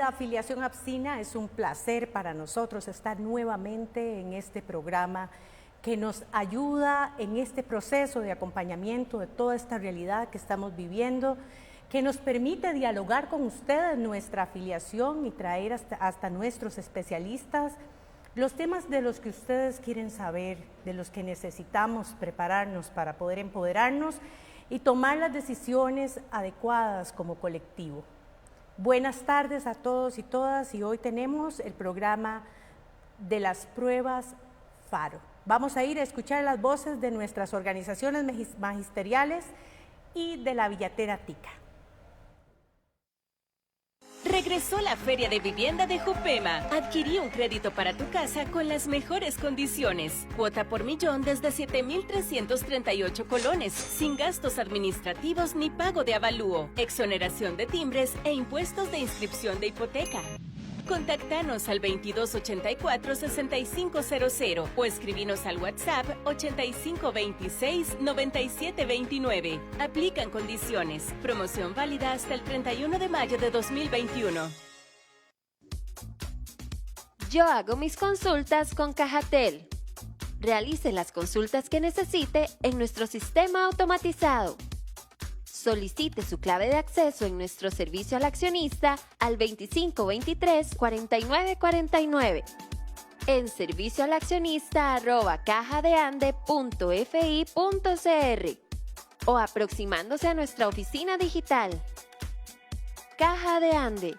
Querida afiliación APSINA, es un placer para nosotros estar nuevamente en este programa que nos ayuda en este proceso de acompañamiento de toda esta realidad que estamos viviendo, que nos permite dialogar con ustedes, nuestra afiliación, y traer hasta nuestros especialistas los temas de los que ustedes quieren saber, de los que necesitamos prepararnos para poder empoderarnos y tomar las decisiones adecuadas como colectivo. Buenas tardes a todos y todas, y hoy tenemos el programa de las pruebas FARO. Vamos a ir a escuchar las voces de nuestras organizaciones magisteriales y de la billetera TICA. Regresó la Feria de Vivienda de Jupema. Adquirí un crédito para tu casa con las mejores condiciones. Cuota por millón desde 7,338 colones, sin gastos administrativos ni pago de avalúo, exoneración de timbres e impuestos de inscripción de hipoteca. Contactanos al 2284-6500 o escribinos al WhatsApp 8526-9729. Aplican condiciones. Promoción válida hasta el 31 de mayo de 2021. Yo hago mis consultas con Cajatel. Realice las consultas que necesite en nuestro sistema automatizado. Solicite su clave de acceso en nuestro servicio al accionista al 2523-4949 en servicioalaccionista@cajadeande.fi.cr o aproximándose a nuestra oficina digital. Caja de Ande.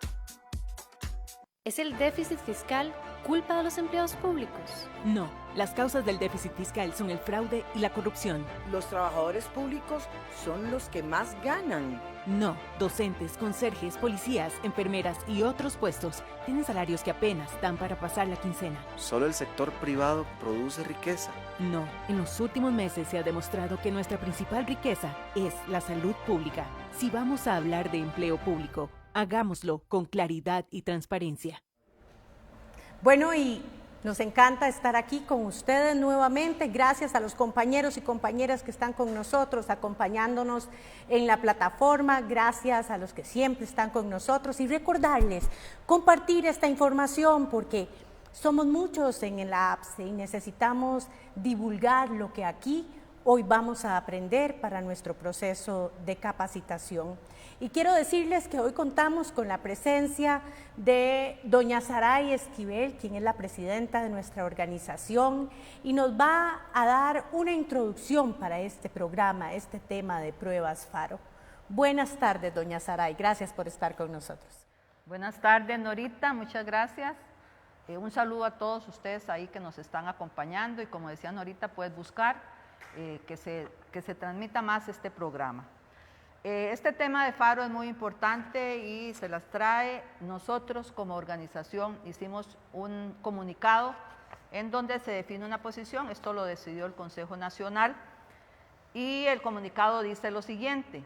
¿Es el déficit fiscal culpa de los empleados públicos? No, las causas del déficit fiscal son el fraude y la corrupción. Los trabajadores públicos son los que más ganan. No, docentes, conserjes, policías, enfermeras y otros puestos tienen salarios que apenas dan para pasar la quincena. Solo el sector privado produce riqueza. No, en los últimos meses se ha demostrado que nuestra principal riqueza es la salud pública. Si vamos a hablar de empleo público, hagámoslo con claridad y transparencia. Bueno, y nos encanta estar aquí con ustedes nuevamente. Gracias a los compañeros y compañeras que están con nosotros, acompañándonos en la plataforma. Gracias a los que siempre están con nosotros. Y recordarles, compartir esta información porque somos muchos en el APSE y necesitamos divulgar lo que aquí hoy vamos a aprender para nuestro proceso de capacitación. Y quiero decirles que hoy contamos con la presencia de doña Saray Esquivel, quien es la presidenta de nuestra organización, y nos va a dar una introducción para este programa, este tema de pruebas FARO. Buenas tardes, doña Saray, gracias por estar con nosotros. Buenas tardes, Norita, muchas gracias. Un saludo a todos ustedes ahí que nos están acompañando y, como decía Norita, puedes buscar que se transmita más este programa. Este tema de FARO es muy importante y se las trae. Nosotros como organización hicimos un comunicado en donde se define una posición, esto lo decidió el Consejo Nacional, y el comunicado dice lo siguiente: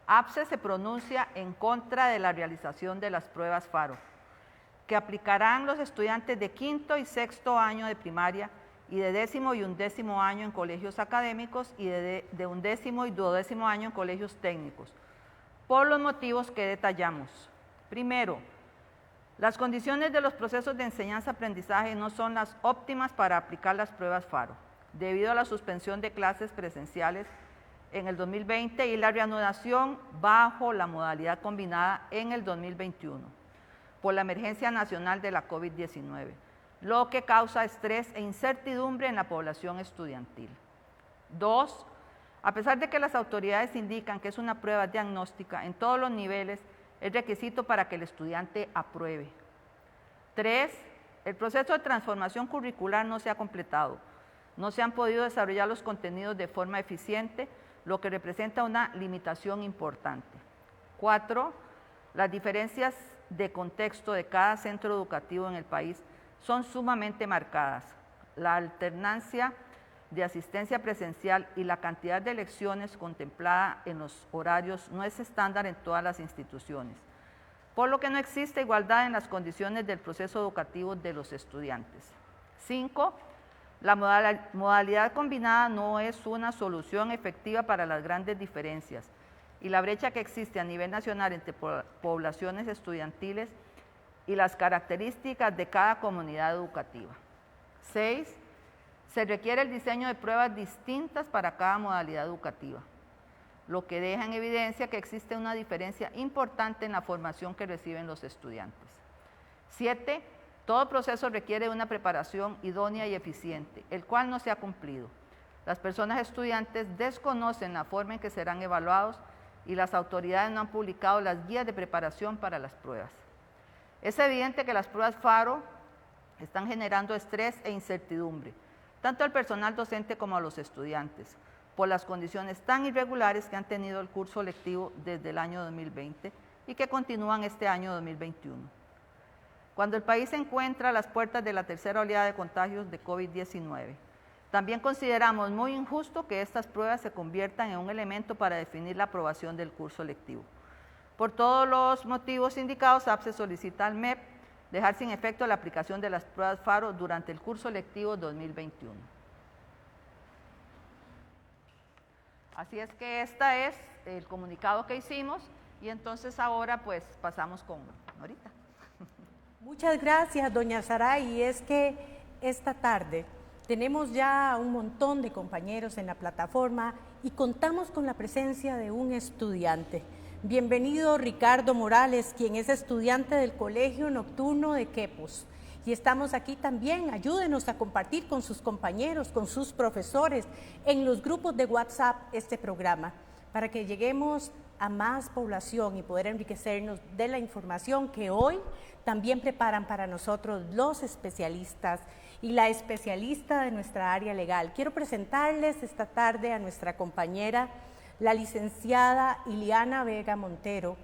APSE se pronuncia en contra de la realización de las pruebas FARO, que aplicarán los estudiantes de quinto y sexto año de primaria y de 10º y 11º año en colegios académicos y de 11º y 12º año en colegios técnicos, por los motivos que detallamos. Primero, las condiciones de los procesos de enseñanza-aprendizaje no son las óptimas para aplicar las pruebas FARO, debido a la suspensión de clases presenciales en el 2020 y la reanudación bajo la modalidad combinada en el 2021, por la emergencia nacional de la COVID-19. Lo que causa estrés e incertidumbre en la población estudiantil. 2. A pesar de que las autoridades indican que es una prueba diagnóstica en todos los niveles, es requisito para que el estudiante apruebe. 3. El proceso de transformación curricular no se ha completado. No se han podido desarrollar los contenidos de forma eficiente, lo que representa una limitación importante. 4. Las diferencias de contexto de cada centro educativo en el país son sumamente marcadas. La alternancia de asistencia presencial y la cantidad de lecciones contemplada en los horarios no es estándar en todas las instituciones, por lo que no existe igualdad en las condiciones del proceso educativo de los estudiantes. 5. La modalidad combinada no es una solución efectiva para las grandes diferencias y la brecha que existe a nivel nacional entre poblaciones estudiantiles y las características de cada comunidad educativa. 6. Se requiere el diseño de pruebas distintas para cada modalidad educativa, lo que deja en evidencia que existe una diferencia importante en la formación que reciben los estudiantes. 7. Todo proceso requiere una preparación idónea y eficiente, el cual no se ha cumplido. Las personas estudiantes desconocen la forma en que serán evaluados y las autoridades no han publicado las guías de preparación para las pruebas. Es evidente que las pruebas FARO están generando estrés e incertidumbre, tanto al personal docente como a los estudiantes, por las condiciones tan irregulares que han tenido el curso lectivo desde el año 2020 y que continúan este año 2021. Cuando el país se encuentra a las puertas de la tercera oleada de contagios de COVID-19, también consideramos muy injusto que estas pruebas se conviertan en un elemento para definir la aprobación del curso lectivo. Por todos los motivos indicados, APSE solicita al MEP dejar sin efecto la aplicación de las pruebas FARO durante el curso lectivo 2021. Así es que este es el comunicado que hicimos y entonces ahora pues pasamos con Norita. Muchas gracias, doña Saray. Y es que esta tarde tenemos ya un montón de compañeros en la plataforma y contamos con la presencia de un estudiante. Bienvenido Ricardo Morales, quien es estudiante del Colegio Nocturno de Quepos. Y estamos aquí también, ayúdenos a compartir con sus compañeros, con sus profesores, en los grupos de WhatsApp este programa, para que lleguemos a más población y poder enriquecernos de la información que hoy también preparan para nosotros los especialistas y la especialista de nuestra área legal. Quiero presentarles esta tarde a nuestra compañera, la licenciada Iliana Vega Montero,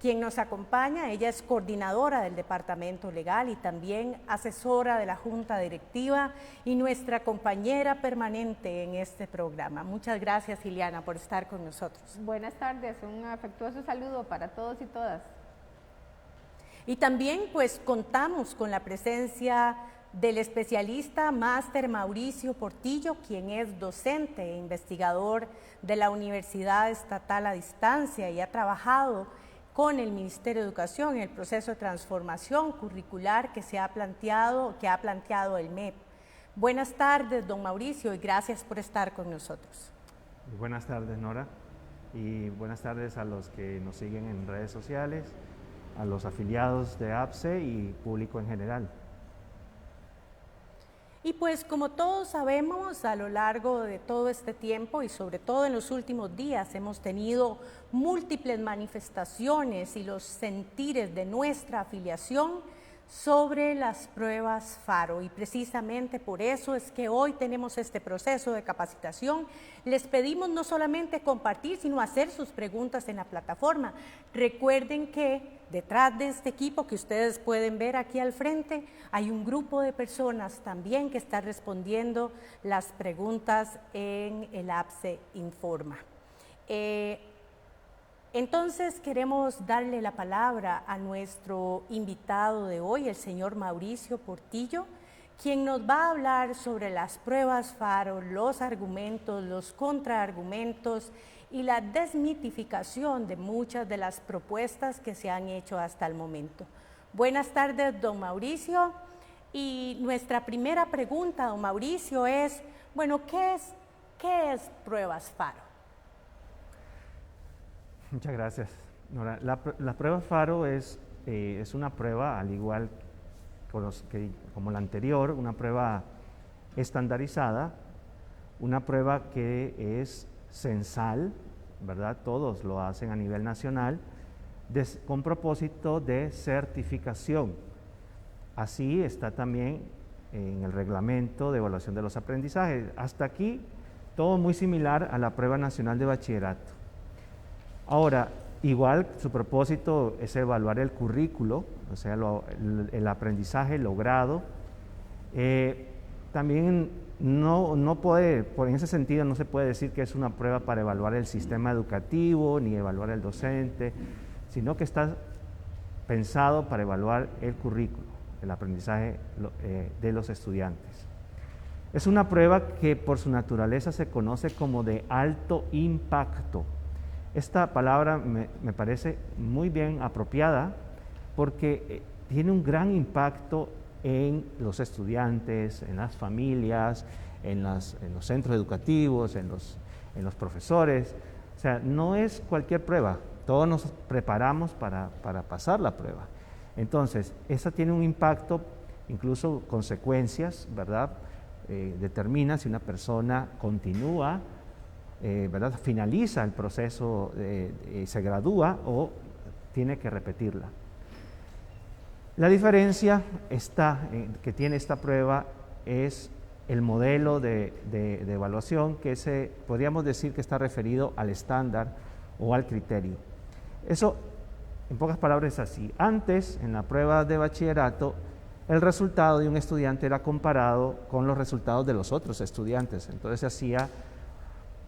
quien nos acompaña. Ella es coordinadora del Departamento Legal y también asesora de la Junta Directiva y nuestra compañera permanente en este programa. Muchas gracias, Iliana, por estar con nosotros. Buenas tardes, un afectuoso saludo para todos y todas. Y también pues contamos con la presencia del especialista máster Mauricio Portillo, quien es docente e investigador de la Universidad Estatal a Distancia y ha trabajado con el Ministerio de Educación en el proceso de transformación curricular que ha planteado el MEP. Buenas tardes, don Mauricio, y gracias por estar con nosotros. Buenas tardes, Nora, y buenas tardes a los que nos siguen en redes sociales, a los afiliados de APSE y público en general. Y pues como todos sabemos, a lo largo de todo este tiempo y sobre todo en los últimos días hemos tenido múltiples manifestaciones y los sentires de nuestra afiliación sobre las pruebas FARO, y precisamente por eso es que hoy tenemos este proceso de capacitación. Les pedimos no solamente compartir, sino hacer sus preguntas en la plataforma. Recuerden que detrás de este equipo que ustedes pueden ver aquí al frente, hay un grupo de personas también que está respondiendo las preguntas en el APSE Informa. Entonces queremos darle la palabra a nuestro invitado de hoy, el señor Mauricio Portillo, quien nos va a hablar sobre las pruebas FARO, los argumentos, los contraargumentos y la desmitificación de muchas de las propuestas que se han hecho hasta el momento. Buenas tardes, don Mauricio. Y nuestra primera pregunta, don Mauricio, es, bueno, ¿qué es pruebas FARO? Muchas gracias, Nora. La prueba FARO es una prueba, al igual como la anterior, una prueba estandarizada, una prueba que es censal, ¿verdad? Todos lo hacen a nivel nacional, con propósito de certificación. Así está también en el reglamento de evaluación de los aprendizajes. Hasta aquí, todo muy similar a la prueba nacional de bachillerato. Ahora, igual su propósito es evaluar el currículo, o sea, el aprendizaje logrado. También no puede, en ese sentido no se puede decir que es una prueba para evaluar el sistema educativo ni evaluar el docente, sino que está pensado para evaluar el currículo, el aprendizaje de los estudiantes. Es una prueba que por su naturaleza se conoce como de alto impacto. Esta palabra me parece muy bien apropiada porque tiene un gran impacto en los estudiantes, en las familias, en los centros educativos, en los profesores. O sea, no es cualquier prueba, todos nos preparamos para pasar la prueba. Entonces, esa tiene un impacto, incluso consecuencias, ¿verdad? Determina si una persona continúa, ¿verdad? Finaliza el proceso, se gradúa o tiene que repetirla. La diferencia que tiene esta prueba es el modelo de evaluación que podríamos decir que está referido al estándar o al criterio. Eso, en pocas palabras, es así. Antes, en la prueba de bachillerato, el resultado de un estudiante era comparado con los resultados de los otros estudiantes. Entonces se hacía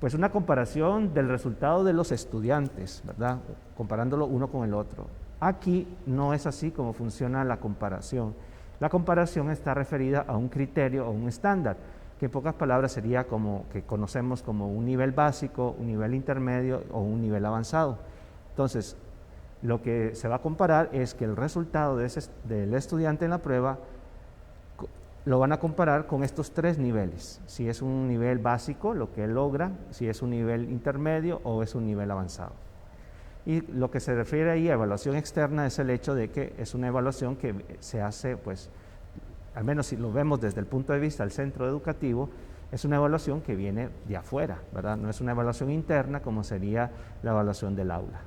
pues una comparación del resultado de los estudiantes, ¿verdad? Comparándolo uno con el otro. Aquí no es así como funciona la comparación. La comparación está referida a un criterio o un estándar, que en pocas palabras sería como que conocemos como un nivel básico, un nivel intermedio o un nivel avanzado. Entonces, lo que se va a comparar es que el resultado del estudiante en la prueba lo van a comparar con estos tres niveles. Si es un nivel básico, lo que él logra, si es un nivel intermedio o es un nivel avanzado. Y lo que se refiere ahí a evaluación externa es el hecho de que es una evaluación que se hace, pues, al menos si lo vemos desde el punto de vista del centro educativo, es una evaluación que viene de afuera, ¿verdad? No es una evaluación interna como sería la evaluación del aula.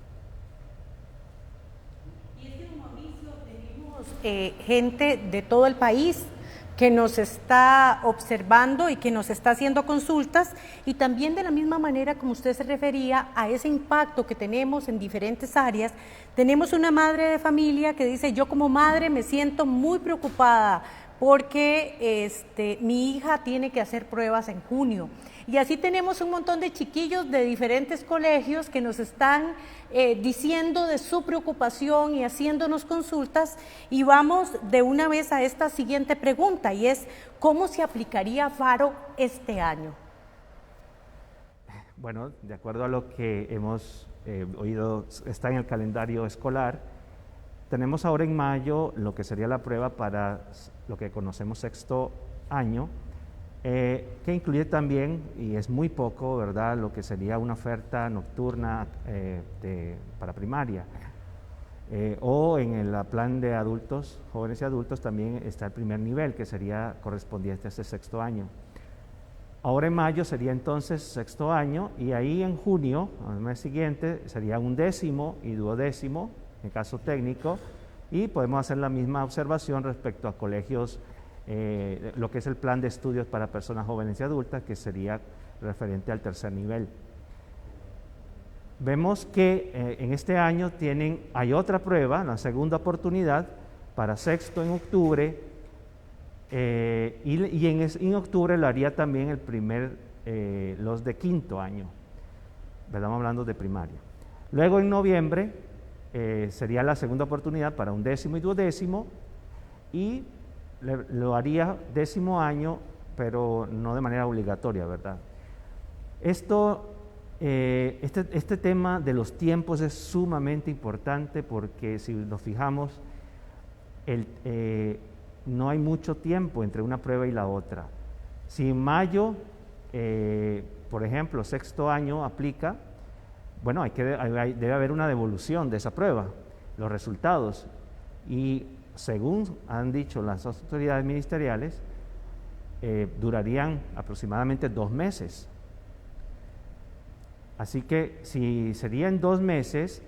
Y es que, don Mauricio, tenemos gente de todo el país que nos está observando y que nos está haciendo consultas, y también de la misma manera como usted se refería a ese impacto que tenemos en diferentes áreas. Tenemos una madre de familia que dice: yo como madre me siento muy preocupada porque mi hija tiene que hacer pruebas en junio. Y así tenemos un montón de chiquillos de diferentes colegios que nos están diciendo de su preocupación y haciéndonos consultas, y vamos de una vez a esta siguiente pregunta, y es: ¿cómo se aplicaría FARO este año? Bueno, de acuerdo a lo que hemos oído, está en el calendario escolar, tenemos ahora en mayo lo que sería la prueba para lo que conocemos sexto año, que incluye también, y es muy poco, ¿verdad?, lo que sería una oferta nocturna para primaria. O en el plan de adultos, jóvenes y adultos, también está el primer nivel, que sería correspondiente a este sexto año. Ahora en mayo sería entonces sexto año, y ahí en junio, al mes siguiente, sería undécimo y duodécimo, en caso técnico, y podemos hacer la misma observación respecto a colegios, lo que es el plan de estudios para personas jóvenes y adultas, que sería referente al tercer nivel. Vemos que en este año hay otra prueba, la segunda oportunidad, para sexto en octubre, y en octubre lo haría también los de quinto año, estamos hablando de primaria. Luego en noviembre sería la segunda oportunidad para undécimo y duodécimo, y lo haría décimo año, pero no de manera obligatoria, ¿verdad? Este tema de los tiempos es sumamente importante, porque si nos fijamos, no hay mucho tiempo entre una prueba y la otra. Si en mayo, por ejemplo, sexto año aplica, bueno, debe haber una devolución de esa prueba, los resultados, y según han dicho las autoridades ministeriales, durarían aproximadamente 2 meses. Así que si serían 2 meses,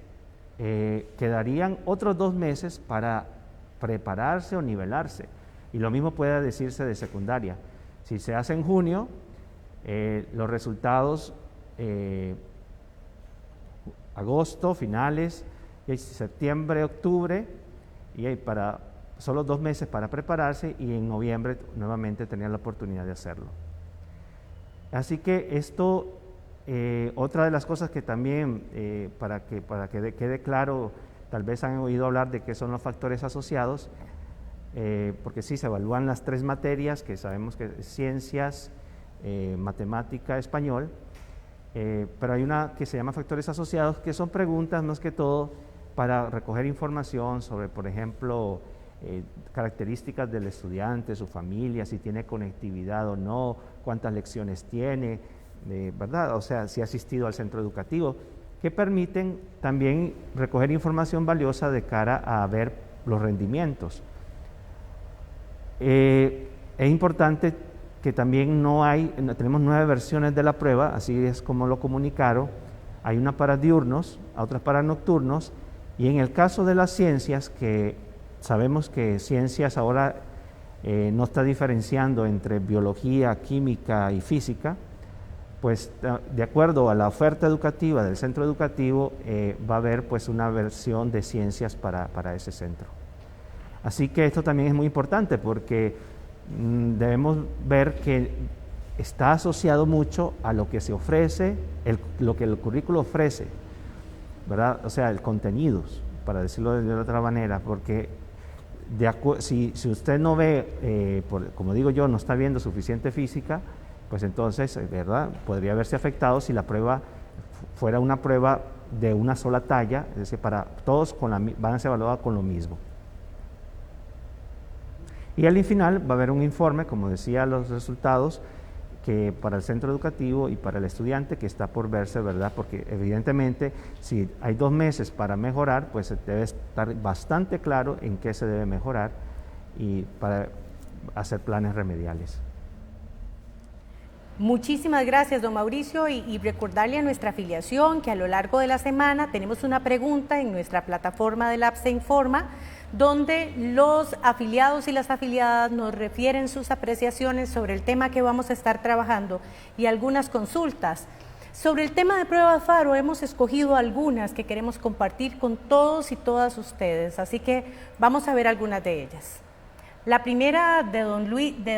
quedarían otros 2 meses para prepararse o nivelarse. Y lo mismo puede decirse de secundaria. Si se hace en junio, los resultados agosto, finales, y septiembre, octubre, y solo 2 meses para prepararse, y en noviembre nuevamente tenían la oportunidad de hacerlo. Así que esto, otra de las cosas que también, para que quede claro, tal vez han oído hablar de qué son los factores asociados, porque sí se evalúan las 3 materias que sabemos que es ciencias, matemática, español, pero hay una que se llama factores asociados, que son preguntas más que todo para recoger información sobre, por ejemplo, características del estudiante, su familia, si tiene conectividad o no, cuántas lecciones tiene, ¿verdad? O sea, si ha asistido al centro educativo, que permiten también recoger información valiosa de cara a ver los rendimientos. Es importante que también tenemos 9 versiones de la prueba, así es como lo comunicaron. Hay una para diurnos, otras para nocturnos, y en el caso de las ciencias, que sabemos que ciencias ahora no está diferenciando entre biología, química y física, pues de acuerdo a la oferta educativa del centro educativo va a haber pues una versión de ciencias para ese centro. Así que esto también es muy importante porque debemos ver que está asociado mucho a lo que se ofrece, lo que el currículo ofrece, ¿verdad? O sea, el contenidos, para decirlo de otra manera, porque si usted no ve, como digo yo, no está viendo suficiente física, pues entonces, ¿verdad?, podría verse afectado si la prueba fuera una prueba de una sola talla, es decir, para todos van a ser evaluados con lo mismo. Y al final va a haber un informe, como decía, los resultados, que para el centro educativo y para el estudiante que está por verse, ¿verdad? Porque evidentemente si hay 2 meses para mejorar, pues debe estar bastante claro en qué se debe mejorar y para hacer planes remediales. Muchísimas gracias, don Mauricio, y recordarle a nuestra afiliación que a lo largo de la semana tenemos una pregunta en nuestra plataforma de Lab Se Informa, donde los afiliados y las afiliadas nos refieren sus apreciaciones sobre el tema que vamos a estar trabajando y algunas consultas. Sobre el tema de pruebas FARO hemos escogido algunas que queremos compartir con todos y todas ustedes, así que vamos a ver algunas de ellas. La primera de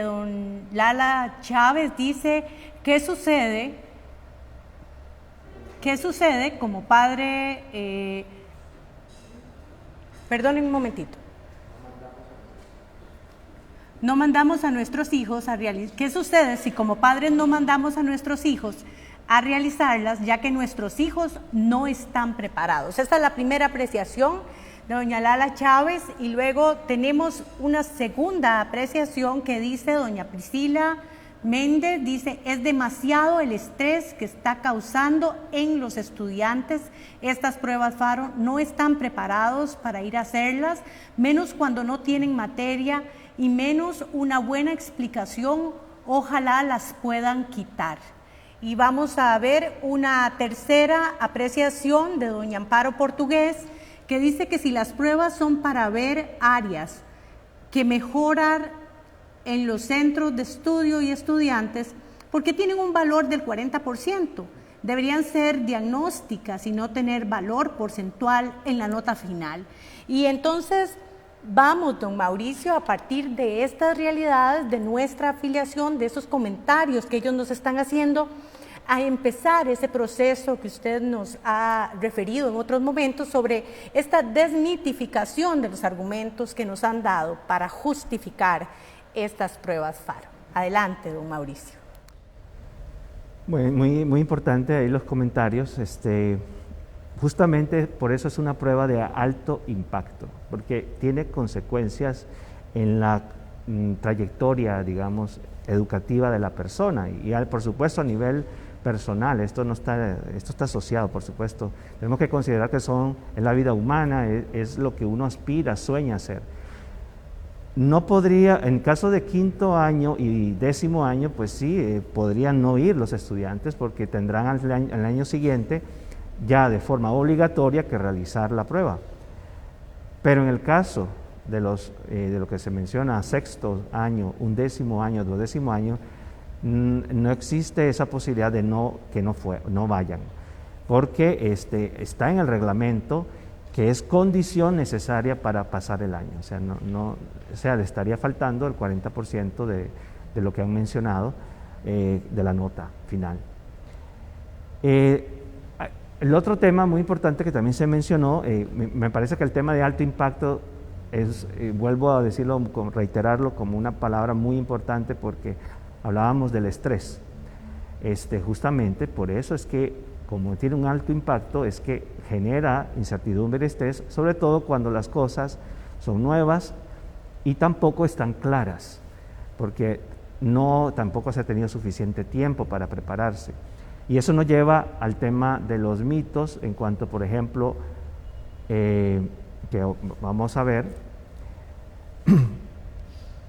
don Lala Chávez dice, ¿qué sucede como padre? Perdonen un momentito. No mandamos a nuestros hijos a realizar. ¿Qué sucede si como padres no mandamos a nuestros hijos a realizarlas, ya que nuestros hijos no están preparados? Esta es la primera apreciación de doña Lala Chávez, y luego tenemos una segunda apreciación que dice doña Priscila Méndez, dice, es demasiado el estrés que está causando en los estudiantes. Estas pruebas FARO no están preparados para ir a hacerlas, menos cuando no tienen materia y menos una buena explicación, ojalá las puedan quitar. Y vamos a ver una tercera apreciación de doña Amparo Portugués, que dice que si las pruebas son para ver áreas que mejorar en los centros de estudio y estudiantes, porque tienen un valor del 40%, deberían ser diagnósticas y no tener valor porcentual en la nota final. Y entonces vamos, don Mauricio, a partir de estas realidades, de nuestra afiliación, de esos comentarios que ellos nos están haciendo, a empezar ese proceso que usted nos ha referido en otros momentos sobre esta desmitificación de los argumentos que nos han dado para justificar estas pruebas FARO. Adelante, don Mauricio. Bueno, muy importante ahí los comentarios. Justamente por eso es una prueba de alto impacto, porque tiene consecuencias en la trayectoria, digamos, educativa de la persona y por supuesto a nivel personal. Esto está asociado, por supuesto. Tenemos que considerar que es la vida humana, es lo que uno aspira, sueña hacer. No podría, en caso de 5º año y 10º año, pues sí, podrían no ir los estudiantes porque tendrán al año siguiente ya de forma obligatoria que realizar la prueba. Pero en el caso de lo que se menciona, 6º año, 11º año, 12º año, no existe esa posibilidad de que no vayan, porque está en el reglamento que es condición necesaria para pasar el año. O sea, le estaría faltando el 40% de lo que han mencionado de la nota final. El otro tema muy importante que también se mencionó, me parece que el tema de alto impacto es, vuelvo a decirlo, reiterarlo como una palabra muy importante porque hablábamos del estrés. Justamente por eso es que, como tiene un alto impacto, es que genera incertidumbre y estrés, sobre todo cuando las cosas son nuevas y tampoco están claras, porque tampoco se ha tenido suficiente tiempo para prepararse. Y eso nos lleva al tema de los mitos en cuanto, por ejemplo, que vamos a ver,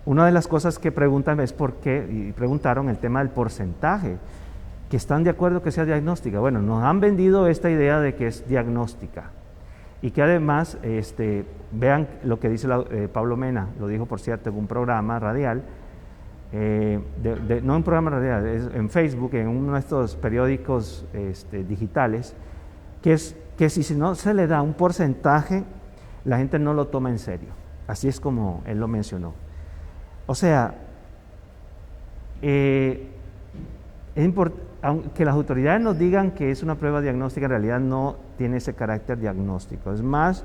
una de las cosas que preguntan es por qué, y preguntaron el tema del porcentaje, que están de acuerdo que sea diagnóstica. Bueno, nos han vendido esta idea de que es diagnóstica, y que además, vean lo que dice Pablo Mena, lo dijo por cierto en un programa radial, no un programa radial, es en Facebook, en uno de estos periódicos digitales, que si no se le da un porcentaje, la gente no lo toma en serio. Así es como él lo mencionó. O sea, aunque las autoridades nos digan que es una prueba diagnóstica, en realidad no tiene ese carácter diagnóstico. Es más,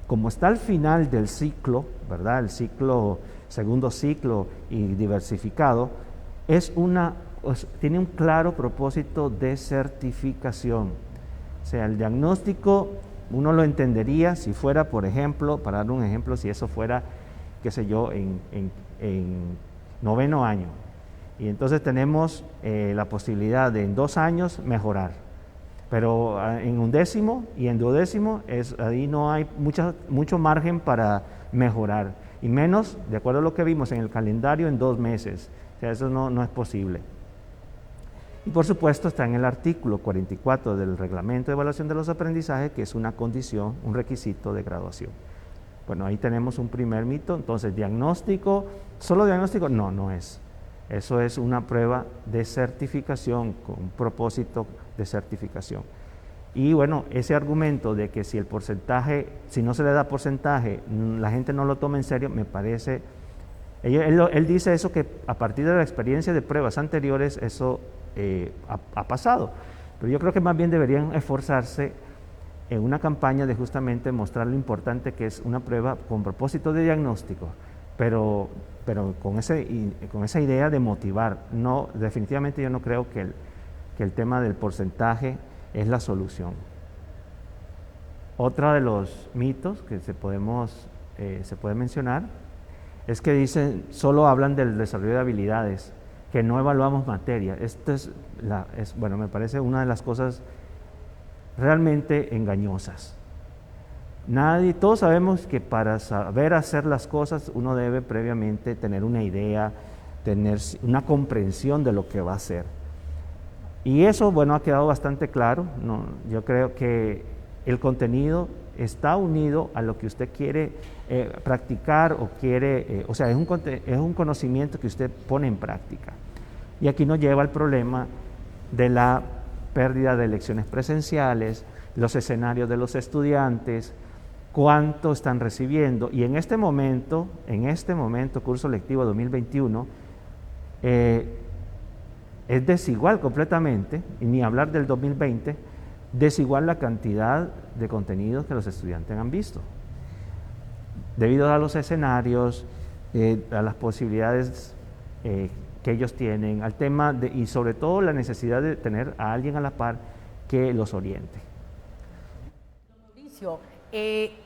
como está al final del ciclo, ¿verdad? El segundo ciclo y diversificado, tiene un claro propósito de certificación. O sea, el diagnóstico uno lo entendería si fuera, por ejemplo, para dar un ejemplo, si eso fuera, qué sé yo, en 9º año. Y entonces tenemos la posibilidad de en 2 años mejorar. Pero en 11º y en 12º, ahí no hay mucho margen para mejorar. Y menos, de acuerdo a lo que vimos en el calendario, en 2 meses. O sea, eso no es posible. Y por supuesto está en el artículo 44 del Reglamento de Evaluación de los Aprendizajes, que es una condición, un requisito de graduación. Bueno, ahí tenemos un primer mito. Entonces, diagnóstico, ¿solo diagnóstico? No es. Eso es una prueba de certificación, con un propósito de certificación. Y bueno, ese argumento de que si no se le da porcentaje, la gente no lo toma en serio, me parece, él dice eso, que a partir de la experiencia de pruebas anteriores, eso ha pasado. Pero yo creo que más bien deberían esforzarse en una campaña de justamente mostrar lo importante que es una prueba con propósito de diagnóstico, pero con esa idea de motivar. No, definitivamente yo no creo que el tema del porcentaje es la solución. Otro de los mitos que se puede mencionar es que solo hablan del desarrollo de habilidades, que no evaluamos materia. Esto me parece una de las cosas realmente engañosas. Todos sabemos que para saber hacer las cosas uno debe previamente tener una idea, tener una comprensión de lo que va a hacer. Y eso, ha quedado bastante claro. Yo creo que el contenido está unido a lo que usted quiere practicar o quiere, es un conocimiento que usted pone en práctica. Y aquí nos lleva al problema de la pérdida de lecciones presenciales, los escenarios de los estudiantes, cuánto están recibiendo. Y en este momento, curso lectivo 2021, es desigual completamente, y ni hablar del 2020, desigual la cantidad de contenidos que los estudiantes han visto. Debido a los escenarios, a las posibilidades que ellos tienen, al tema y sobre todo la necesidad de tener a alguien a la par que los oriente. Mauricio,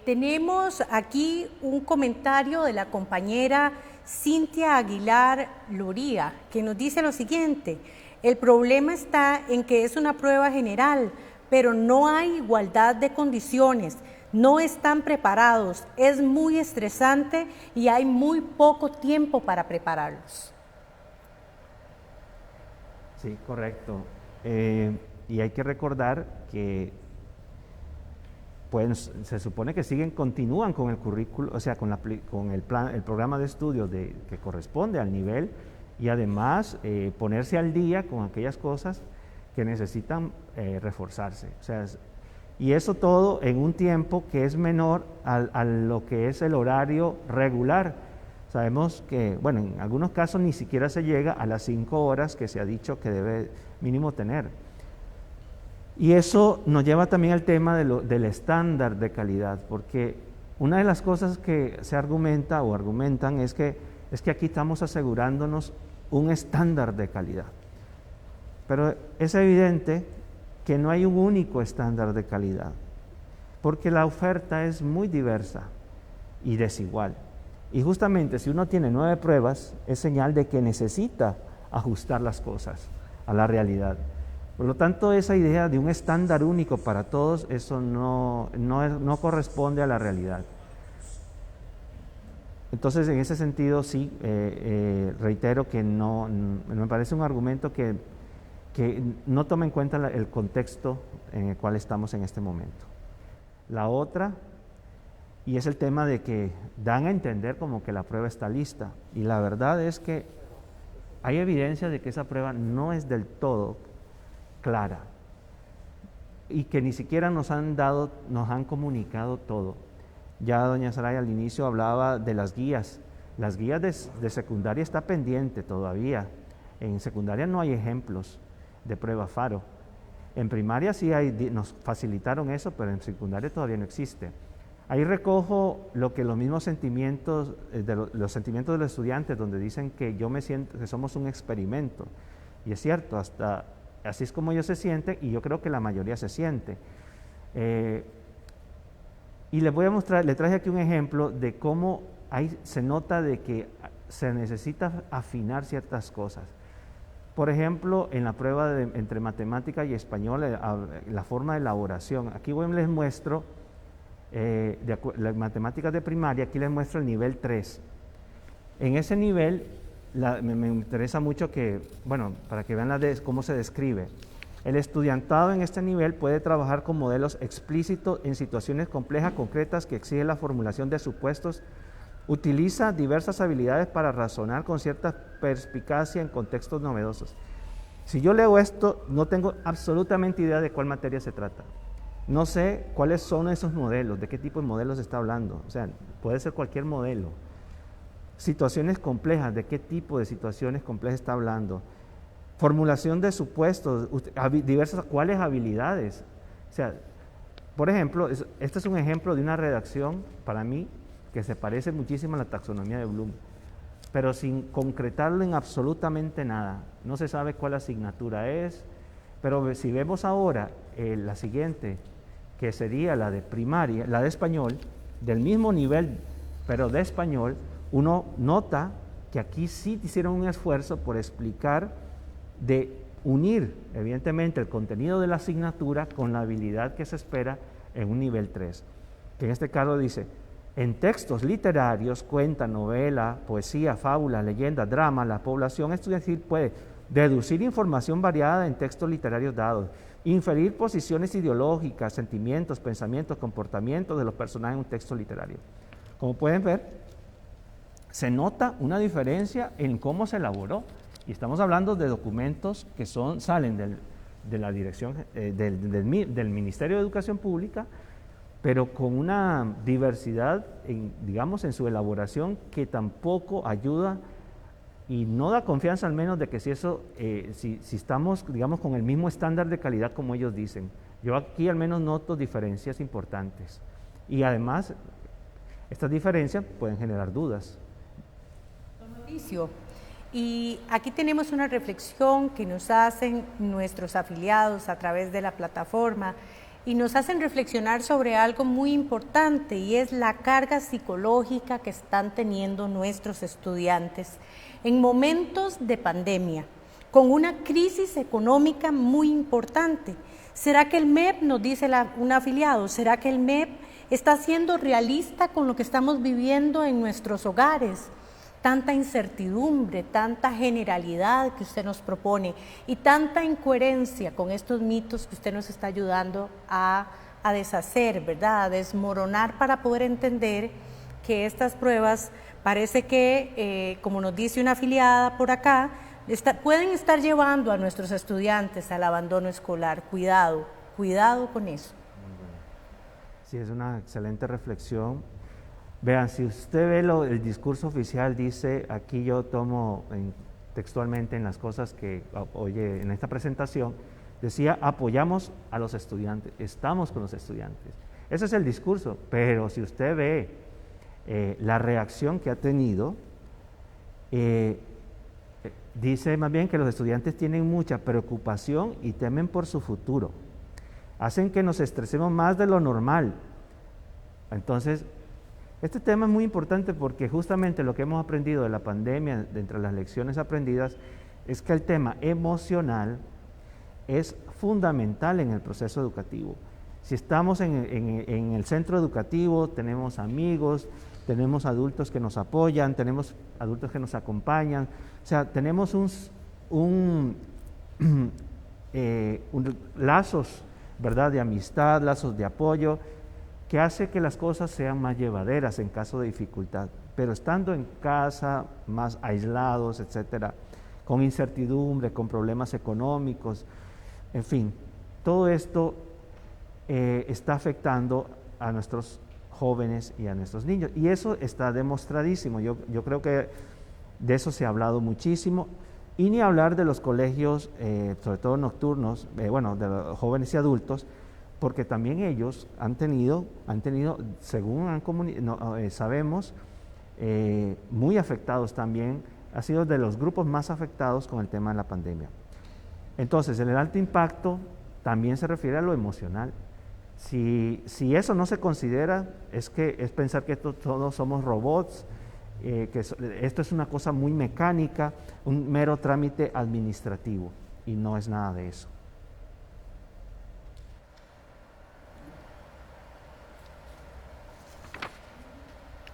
tenemos aquí un comentario de la compañera Cintia Aguilar Loría, que nos dice lo siguiente: el problema está en que es una prueba general, pero no hay igualdad de condiciones, no están preparados, es muy estresante y hay muy poco tiempo para prepararlos. Sí, correcto. Y hay que recordar que se supone que continúan con el currículo, o sea, con el programa de estudios que corresponde al nivel, y además ponerse al día con aquellas cosas que necesitan reforzarse. O sea, y eso todo en un tiempo que es menor a lo que es el horario regular. Sabemos que, en algunos casos ni siquiera se llega a las 5 horas que se ha dicho que debe mínimo tener. Y eso nos lleva también al tema del estándar de calidad, porque una de las cosas que se argumentan es que aquí estamos asegurándonos un estándar de calidad. Pero es evidente que no hay un único estándar de calidad, porque la oferta es muy diversa y desigual. Y justamente si uno tiene 9 pruebas, es señal de que necesita ajustar las cosas a la realidad. Por lo tanto, esa idea de un estándar único para todos, eso no corresponde a la realidad. Entonces, en ese sentido, sí, reitero que me parece un argumento que no toma en cuenta el contexto en el cual estamos en este momento. La otra, y es el tema de que dan a entender como que la prueba está lista, y la verdad es que hay evidencia de que esa prueba no es del todo clara, y que ni siquiera nos han comunicado todo. Ya doña Saraya al inicio hablaba de las guías. Las guías de secundaria está pendiente todavía. En secundaria no hay ejemplos de prueba Faro. En primaria sí nos facilitaron eso, pero en secundaria todavía no existe. Ahí recojo lo que los mismos sentimientos, los sentimientos de los estudiantes, donde dicen que yo me siento que somos un experimento. Y es cierto, hasta así es como ellos se sienten, y yo creo que la mayoría se siente. Y les voy a mostrar, le traje aquí un ejemplo de cómo se nota de que se necesita afinar ciertas cosas. Por ejemplo, en la prueba entre matemática y español, la forma de elaboración. Aquí les muestro, las matemáticas de primaria, aquí les muestro el nivel 3. En ese nivel, me interesa mucho que, bueno, para que vean cómo se describe. El estudiantado en este nivel puede trabajar con modelos explícitos en situaciones complejas, concretas, que exigen la formulación de supuestos. Utiliza diversas habilidades para razonar con cierta perspicacia en contextos novedosos. Si yo leo esto, no tengo absolutamente idea de cuál materia se trata. No sé cuáles son esos modelos, de qué tipo de modelos está hablando. O sea, puede ser cualquier modelo. Situaciones complejas, ¿de qué tipo de situaciones complejas está hablando? Formulación de supuestos, ¿cuáles habilidades? O sea, por ejemplo, este es un ejemplo de una redacción, para mí, que se parece muchísimo a la taxonomía de Bloom, pero sin concretarlo en absolutamente nada. No se sabe cuál asignatura es, pero si vemos ahora la siguiente, que sería la de primaria, la de español, del mismo nivel, pero de español, uno nota que aquí sí hicieron un esfuerzo por explicar, de unir, evidentemente, el contenido de la asignatura con la habilidad que se espera en un nivel 3, que en este caso dice: en textos literarios, cuenta, novela, poesía, fábula, leyenda, drama, la población estudiantil puede deducir información variada en textos literarios dados, inferir posiciones ideológicas, sentimientos, pensamientos, comportamientos de los personajes en un texto literario. Como pueden ver, se nota una diferencia en cómo se elaboró. Y estamos hablando de documentos que salen de la dirección del Ministerio de Educación Pública, pero con una diversidad, digamos, en su elaboración, que tampoco ayuda y no da confianza, al menos, de que si estamos, digamos, con el mismo estándar de calidad como ellos dicen. Yo aquí al menos noto diferencias importantes. Y además, estas diferencias pueden generar dudas. Mauricio, y aquí tenemos una reflexión que nos hacen nuestros afiliados a través de la plataforma y nos hacen reflexionar sobre algo muy importante, y es la carga psicológica que están teniendo nuestros estudiantes en momentos de pandemia, con una crisis económica muy importante. ¿Será que el MEP, nos dice un afiliado, será que el MEP está siendo realista con lo que estamos viviendo en nuestros hogares? Tanta incertidumbre, tanta generalidad que usted nos propone y tanta incoherencia con estos mitos que usted nos está ayudando a deshacer, ¿verdad? A desmoronar, para poder entender que estas pruebas parece que, como nos dice una afiliada por acá, pueden estar llevando a nuestros estudiantes al abandono escolar. Cuidado, cuidado con eso. Sí, es una excelente reflexión. Vean, si usted ve el discurso oficial, dice, aquí yo tomo textualmente en las cosas que oye en esta presentación, decía: apoyamos a los estudiantes, estamos con los estudiantes. Ese es el discurso, pero si usted ve la reacción que ha tenido, dice más bien que los estudiantes tienen mucha preocupación y temen por su futuro. Hacen que nos estresemos más de lo normal. Entonces, Este tema es muy importante porque justamente lo que hemos aprendido de la pandemia, de entre las lecciones aprendidas, es que el tema emocional es fundamental en el proceso educativo. Si estamos en el centro educativo, tenemos amigos, tenemos adultos que nos apoyan, tenemos adultos que nos acompañan, o sea, tenemos lazos, ¿verdad?, de amistad, lazos de apoyo, que hace que las cosas sean más llevaderas en caso de dificultad. Pero estando en casa, más aislados, etcétera, con incertidumbre, con problemas económicos, en fin, todo esto está afectando a nuestros jóvenes y a nuestros niños. Y eso está demostradísimo. Yo creo que de eso se ha hablado muchísimo. Y ni hablar de los colegios, sobre todo nocturnos, de los jóvenes y adultos, porque también ellos han tenido según sabemos, muy afectados también, ha sido de los grupos más afectados con el tema de la pandemia. Entonces, el alto impacto también se refiere a lo emocional. Si eso no se considera, es pensar que todos somos robots, que esto es una cosa muy mecánica, un mero trámite administrativo, y no es nada de eso.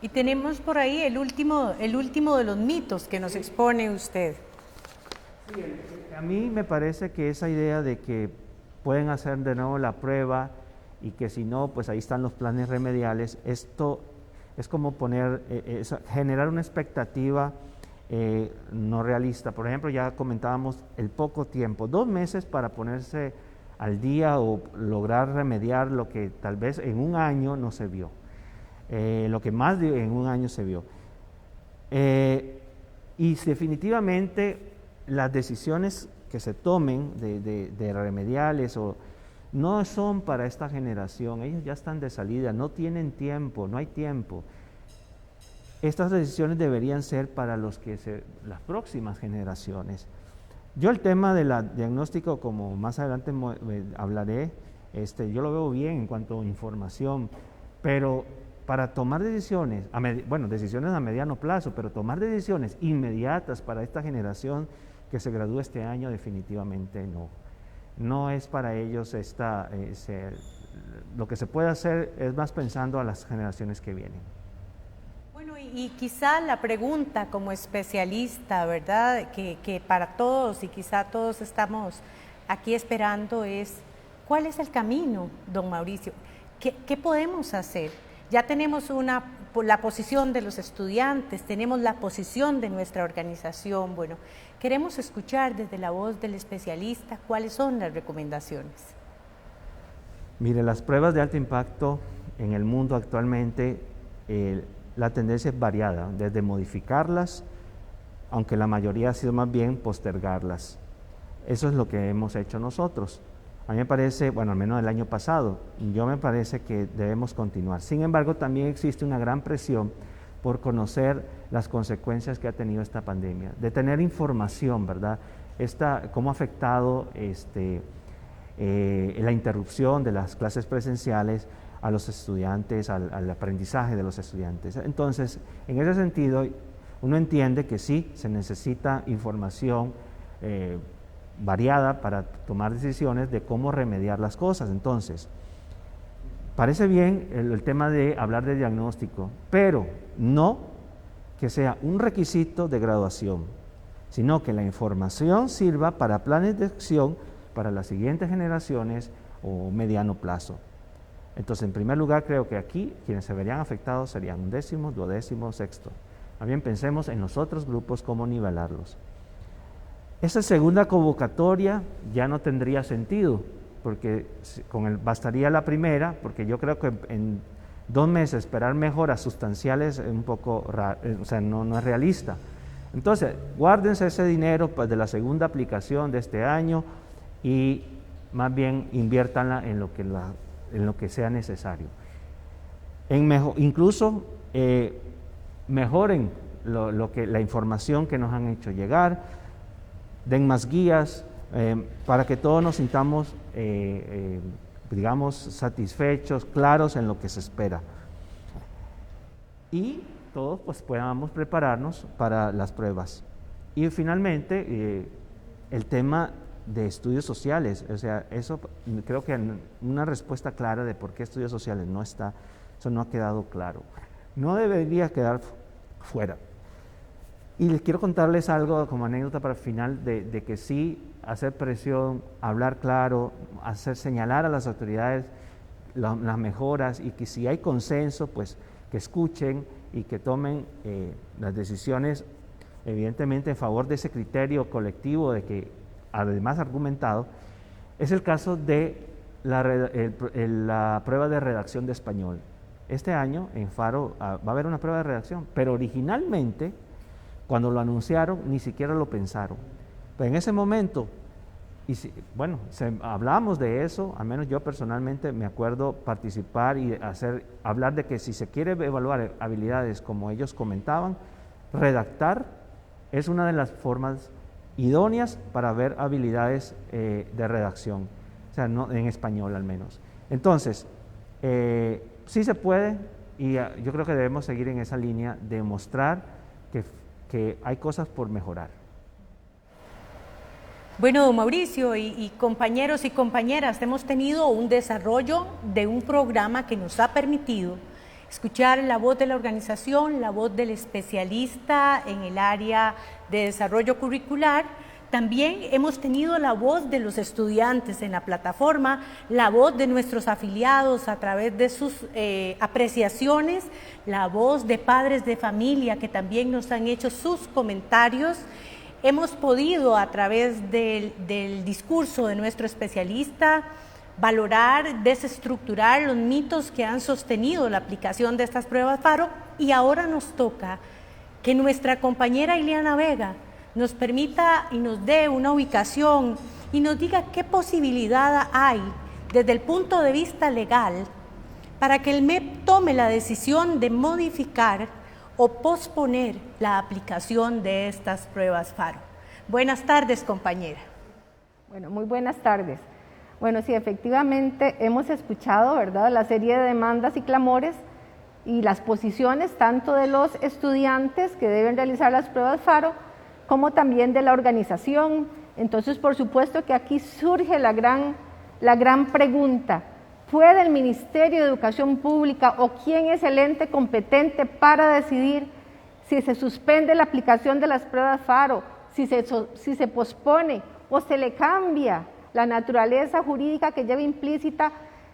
Y tenemos por ahí el último de los mitos que nos expone usted. Sí, a mí me parece que esa idea de que pueden hacer de nuevo la prueba y que si no, pues ahí están los planes remediales, esto es como generar una expectativa no realista. Por ejemplo, ya comentábamos el poco tiempo, 2 meses para ponerse al día o lograr remediar lo que tal vez en un año no se vio. Lo que más en un año se vio. Y definitivamente las decisiones que se tomen de remediales no son para esta generación, ellos ya están de salida, no tienen tiempo, no hay tiempo. Estas decisiones deberían ser para las próximas generaciones. Yo el tema del diagnóstico, como más adelante hablaré, yo lo veo bien en cuanto a información, pero para tomar decisiones, decisiones a mediano plazo, pero tomar decisiones inmediatas para esta generación que se gradúa este año, definitivamente no. No es para ellos lo que se puede hacer es más pensando a las generaciones que vienen. Bueno, y quizá la pregunta como especialista, ¿verdad?, que para todos y quizá todos estamos aquí esperando es, ¿cuál es el camino, don Mauricio? ¿Qué podemos hacer? Ya tenemos la posición de los estudiantes, tenemos la posición de nuestra organización. Bueno, queremos escuchar desde la voz del especialista cuáles son las recomendaciones. Mire, las pruebas de alto impacto en el mundo actualmente, la tendencia es variada, desde modificarlas, aunque la mayoría ha sido más bien postergarlas. Eso es lo que hemos hecho nosotros. A mí me parece, al menos el año pasado, me parece que debemos continuar. Sin embargo, también existe una gran presión por conocer las consecuencias que ha tenido esta pandemia, de tener información, ¿verdad? Cómo ha afectado la interrupción de las clases presenciales a los estudiantes, al aprendizaje de los estudiantes. Entonces, en ese sentido, uno entiende que sí, se necesita información variada para tomar decisiones de cómo remediar las cosas. Entonces, parece bien el tema de hablar de diagnóstico, pero no que sea un requisito de graduación, sino que la información sirva para planes de acción para las siguientes generaciones o mediano plazo. Entonces, en primer lugar, creo que aquí quienes se verían afectados serían 11º, 12º, 6º. También pensemos en los otros grupos, cómo nivelarlos. Esa segunda convocatoria ya no tendría sentido, porque bastaría la primera, porque yo creo que en 2 meses esperar mejoras sustanciales es un poco raro, no es realista. Entonces, guárdense ese dinero de la segunda aplicación de este año y más bien inviértanla en lo que sea necesario. Incluso mejoren la información que nos han hecho llegar, den más guías para que todos nos sintamos, satisfechos, claros en lo que se espera. y todos pues podamos prepararnos para las pruebas. Y finalmente, el tema de estudios sociales, o sea, eso creo que una respuesta clara de por qué estudios sociales no está, eso no ha quedado claro. No debería quedar fuera. Y les quiero contarles algo como anécdota para el final de que sí, hacer presión, hablar claro, señalar a las autoridades las mejoras, y que si hay consenso, pues que escuchen y que tomen las decisiones evidentemente en favor de ese criterio colectivo de que además argumentado. Es el caso de la prueba de redacción de español. Este año en Faro va a haber una prueba de redacción, pero originalmente cuando lo anunciaron ni siquiera lo pensaron. Pero en ese momento, hablamos de eso, al menos yo personalmente me acuerdo participar y hablar de que si se quiere evaluar habilidades como ellos comentaban, redactar es una de las formas idóneas para ver habilidades de redacción, o sea, no, en español al menos. Entonces, sí se puede, y yo creo que debemos seguir en esa línea de mostrar que hay cosas por mejorar. Bueno, don Mauricio y compañeros y compañeras, hemos tenido un desarrollo de un programa que nos ha permitido escuchar la voz de la organización, la voz del especialista en el área de desarrollo curricular. También hemos tenido la voz de los estudiantes en la plataforma, la voz de nuestros afiliados a través de sus apreciaciones, la voz de padres de familia que también nos han hecho sus comentarios. Hemos podido, a través del discurso de nuestro especialista, valorar, desestructurar los mitos que han sostenido la aplicación de estas pruebas Faro, y ahora nos toca que nuestra compañera Ileana Vega nos permita y nos dé una ubicación y nos diga qué posibilidad hay desde el punto de vista legal para que el MEP tome la decisión de modificar o posponer la aplicación de estas pruebas Faro. Buenas tardes, compañera. Bueno, muy buenas tardes. Bueno, sí, efectivamente hemos escuchado, ¿verdad?, la serie de demandas y clamores y las posiciones tanto de los estudiantes que deben realizar las pruebas Faro como también de la organización. Entonces, por supuesto que aquí surge la gran pregunta: ¿puede el Ministerio de Educación Pública o quién es el ente competente para decidir si se suspende la aplicación de las pruebas Faro, si se pospone o se le cambia la naturaleza jurídica que lleva implícita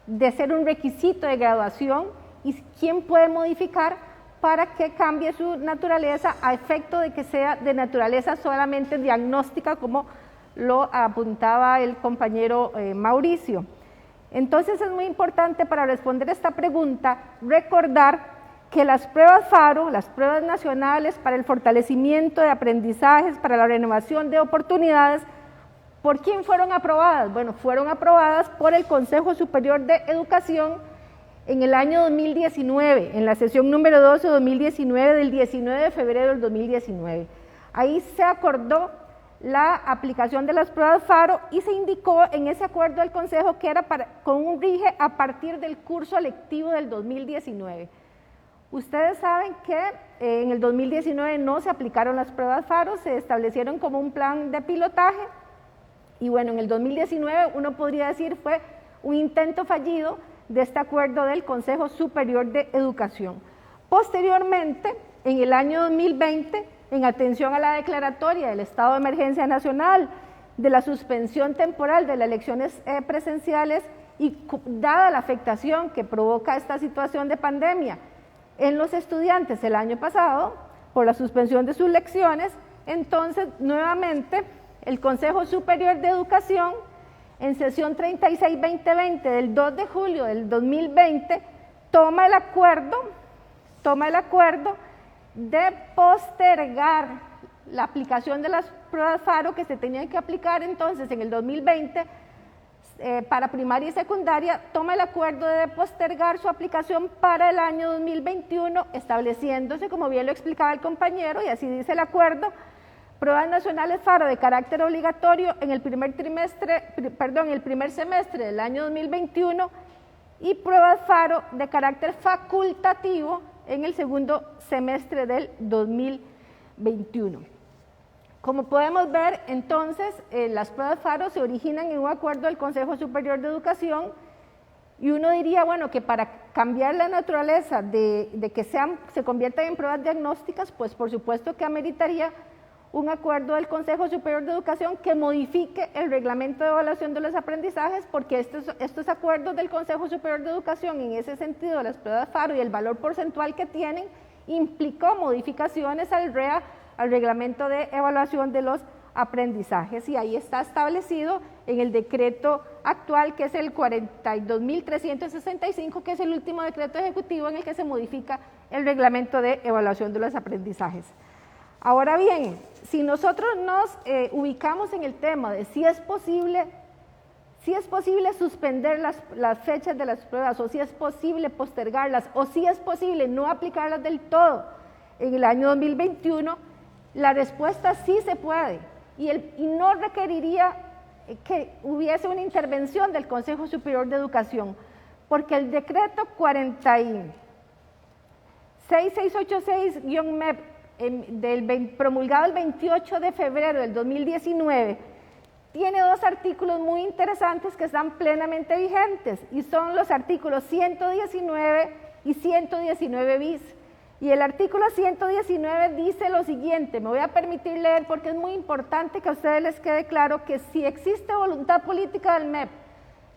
de ser un requisito de graduación, y quién puede modificar para que cambie su naturaleza a efecto de que sea de naturaleza solamente diagnóstica, como lo apuntaba el compañero Mauricio? Entonces es muy importante, para responder esta pregunta, recordar que las pruebas Faro, las pruebas nacionales para el fortalecimiento de aprendizajes, para la renovación de oportunidades, ¿por quién fueron aprobadas? Bueno, fueron aprobadas por el Consejo Superior de Educación en el año 2019, en la sesión número 12 de 2019, del 19 de febrero del 2019. Ahí se acordó la aplicación de las pruebas Faro y se indicó en ese acuerdo del Consejo que era con un rige a partir del curso lectivo del 2019. Ustedes saben que en el 2019 no se aplicaron las pruebas Faro, se establecieron como un plan de pilotaje, y bueno, en el 2019 uno podría decir fue un intento fallido de este acuerdo del Consejo Superior de Educación. Posteriormente, en el año 2020, en atención a la declaratoria del estado de emergencia nacional, de la suspensión temporal de las elecciones presenciales y dada la afectación que provoca esta situación de pandemia en los estudiantes el año pasado por la suspensión de sus lecciones, entonces nuevamente el Consejo Superior de Educación, en sesión 36-2020 del 2 de julio del 2020, toma el acuerdo de postergar la aplicación de las pruebas Faro que se tenían que aplicar entonces en el 2020 para primaria y secundaria, toma el acuerdo de postergar su aplicación para el año 2021, estableciéndose, como bien lo explicaba el compañero, y así dice el acuerdo, pruebas nacionales Faro de carácter obligatorio en el primer semestre del año 2021 y pruebas Faro de carácter facultativo en el segundo semestre del 2021. Como podemos ver, entonces, las pruebas FARO se originan en un acuerdo del Consejo Superior de Educación y uno diría, bueno, que para cambiar la naturaleza de que se conviertan en pruebas diagnósticas, pues por supuesto que ameritaría un acuerdo del Consejo Superior de Educación que modifique el reglamento de evaluación de los aprendizajes, porque estos acuerdos del Consejo Superior de Educación, en ese sentido de las pruebas FARO y el valor porcentual que tienen, implicó modificaciones al REA, al reglamento de evaluación de los aprendizajes, y ahí está establecido en el decreto actual, que es el 42.365, que es el último decreto ejecutivo en el que se modifica el reglamento de evaluación de los aprendizajes. Ahora bien, si nosotros nos ubicamos en el tema de si es posible suspender las fechas de las pruebas, o si es posible postergarlas, o si es posible no aplicarlas del todo en el año 2021, la respuesta sí se puede y no requeriría que hubiese una intervención del Consejo Superior de Educación, porque el decreto 46686-MEP promulgado el 28 de febrero del 2019 tiene dos artículos muy interesantes que están plenamente vigentes, y son los artículos 119 y 119 bis. Y el artículo 119 dice lo siguiente, me voy a permitir leer porque es muy importante que a ustedes les quede claro que si existe voluntad política del MEP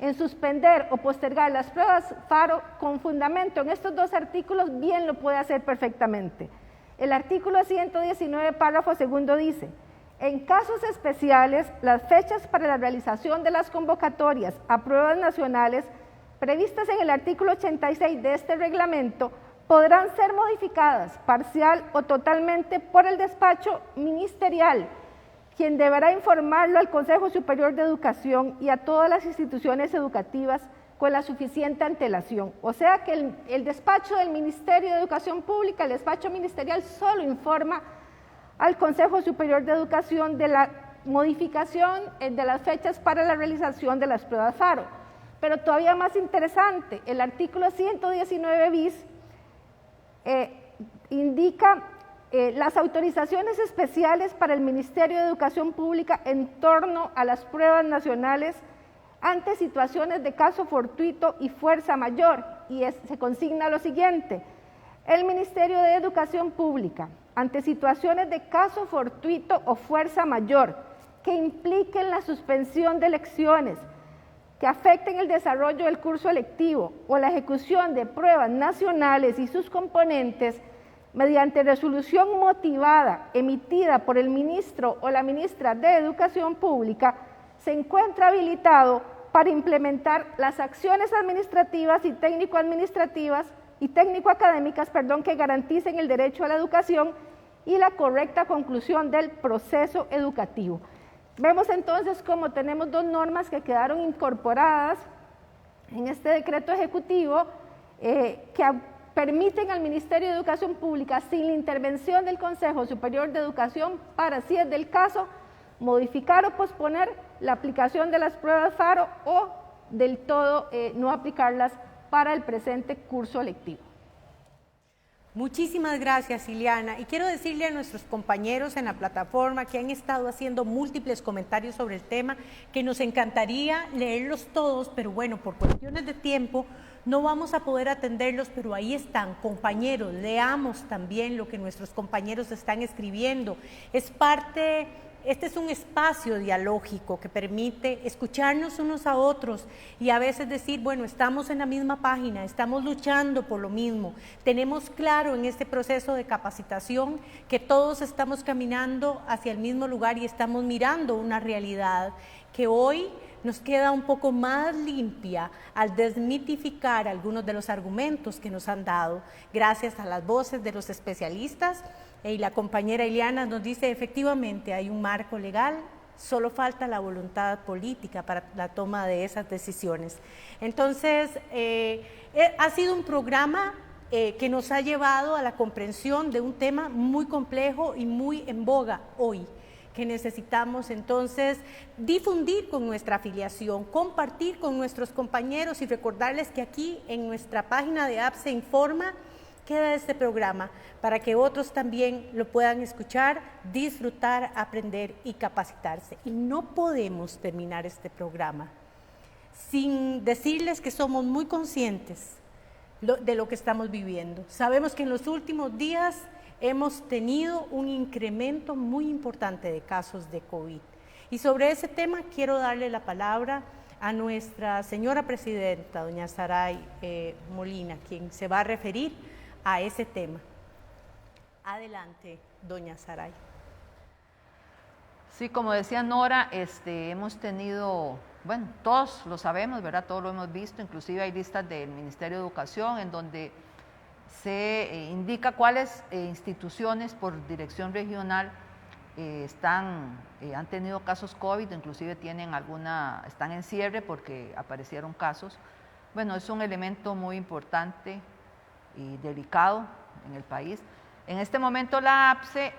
en suspender o postergar las pruebas FARO con fundamento en estos dos artículos, bien lo puede hacer perfectamente. El artículo 119, párrafo segundo dice: en casos especiales, las fechas para la realización de las convocatorias a pruebas nacionales previstas en el artículo 86 de este reglamento podrán ser modificadas parcial o totalmente por el despacho ministerial, quien deberá informarlo al Consejo Superior de Educación y a todas las instituciones educativas con la suficiente antelación. O sea que el despacho del Ministerio de Educación Pública, el despacho ministerial, solo informa al Consejo Superior de Educación de la modificación de las fechas para la realización de las pruebas FARO. Pero todavía más interesante, el artículo 119 bis indica las autorizaciones especiales para el Ministerio de Educación Pública en torno a las pruebas nacionales ante situaciones de caso fortuito y fuerza mayor, y se consigna lo siguiente: el Ministerio de Educación Pública, ante situaciones de caso fortuito o fuerza mayor que impliquen la suspensión de lecciones, que afecten el desarrollo del curso electivo o la ejecución de pruebas nacionales y sus componentes, mediante resolución motivada emitida por el ministro o la ministra de Educación Pública, se encuentra habilitado para implementar las acciones administrativas y técnico-administrativas y técnico-académicas, que garanticen el derecho a la educación y la correcta conclusión del proceso educativo. Vemos entonces cómo tenemos dos normas que quedaron incorporadas en este decreto ejecutivo que permiten al Ministerio de Educación Pública, sin la intervención del Consejo Superior de Educación, para, si es del caso, modificar o posponer la aplicación de las pruebas FARO o del todo no aplicarlas para el presente curso lectivo. Muchísimas gracias, Ileana. Y quiero decirle a nuestros compañeros en la plataforma que han estado haciendo múltiples comentarios sobre el tema, que nos encantaría leerlos todos, pero bueno, por cuestiones de tiempo no vamos a poder atenderlos, pero ahí están. Compañeros, leamos también lo que nuestros compañeros están escribiendo. Este es un espacio dialógico que permite escucharnos unos a otros y a veces decir, bueno, estamos en la misma página, estamos luchando por lo mismo. Tenemos claro en este proceso de capacitación que todos estamos caminando hacia el mismo lugar y estamos mirando una realidad que hoy nos queda un poco más limpia al desmitificar algunos de los argumentos que nos han dado, gracias a las voces de los especialistas. Y la compañera Ileana nos dice, efectivamente hay un marco legal, solo falta la voluntad política para la toma de esas decisiones. Entonces, ha sido un programa que nos ha llevado a la comprensión de un tema muy complejo y muy en boga hoy, que necesitamos entonces difundir con nuestra afiliación, compartir con nuestros compañeros y recordarles que aquí en nuestra página de APSE Informa queda este programa para que otros también lo puedan escuchar, disfrutar, aprender y capacitarse. Y no podemos terminar este programa sin decirles que somos muy conscientes de lo que estamos viviendo. Sabemos que en los últimos días hemos tenido un incremento muy importante de casos de COVID. Y sobre ese tema quiero darle la palabra a nuestra señora presidenta, doña Saray Molina, quien se va a referir a ese tema. Adelante, doña Saray. Sí, como decía Nora, hemos tenido, bueno, todos lo sabemos, ¿verdad? Todos lo hemos visto, inclusive hay listas del Ministerio de Educación en donde se indica cuáles instituciones por dirección regional han tenido casos COVID, inclusive están en cierre porque aparecieron casos. Bueno, es un elemento muy importante y delicado en el país. En este momento la APSE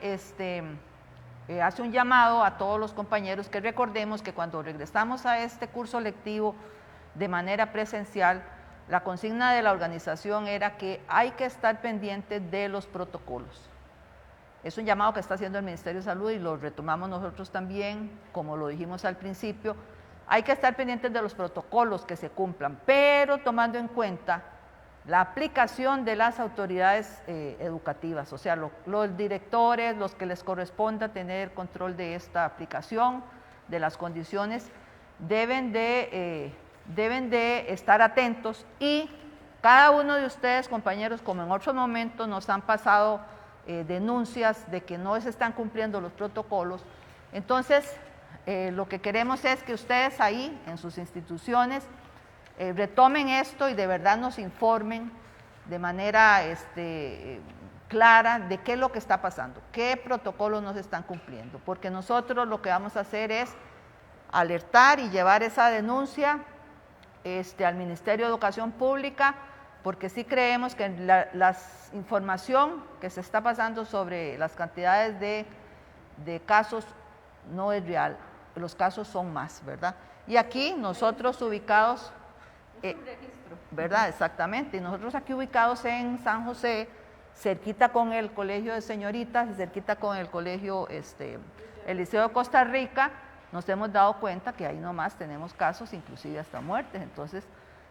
hace un llamado a todos los compañeros que recordemos que cuando regresamos a este curso lectivo de manera presencial, la consigna de la organización era que hay que estar pendiente de los protocolos. Es un llamado que está haciendo el Ministerio de Salud y lo retomamos nosotros también, como lo dijimos al principio. Hay que estar pendientes de los protocolos que se cumplan, pero tomando en cuenta la aplicación de las autoridades educativas, o sea, los directores, los que les corresponda tener control de esta aplicación, de las condiciones, deben de estar atentos y cada uno de ustedes, compañeros, como en otros momentos nos han pasado denuncias de que no se están cumpliendo los protocolos, entonces lo que queremos es que ustedes ahí, en sus instituciones, retomen esto y de verdad nos informen de manera clara de qué es lo que está pasando, qué protocolos no se están cumpliendo, porque nosotros lo que vamos a hacer es alertar y llevar esa denuncia al Ministerio de Educación Pública, porque sí creemos que la información que se está pasando sobre las cantidades de casos no es real, los casos son más, ¿verdad? Y aquí nosotros ubicados, ¿verdad? Exactamente, y nosotros aquí ubicados en San José, cerquita con el Colegio de Señoritas, cerquita con el Colegio, el Liceo de Costa Rica, nos hemos dado cuenta que ahí nomás tenemos casos, inclusive hasta muertes. Entonces,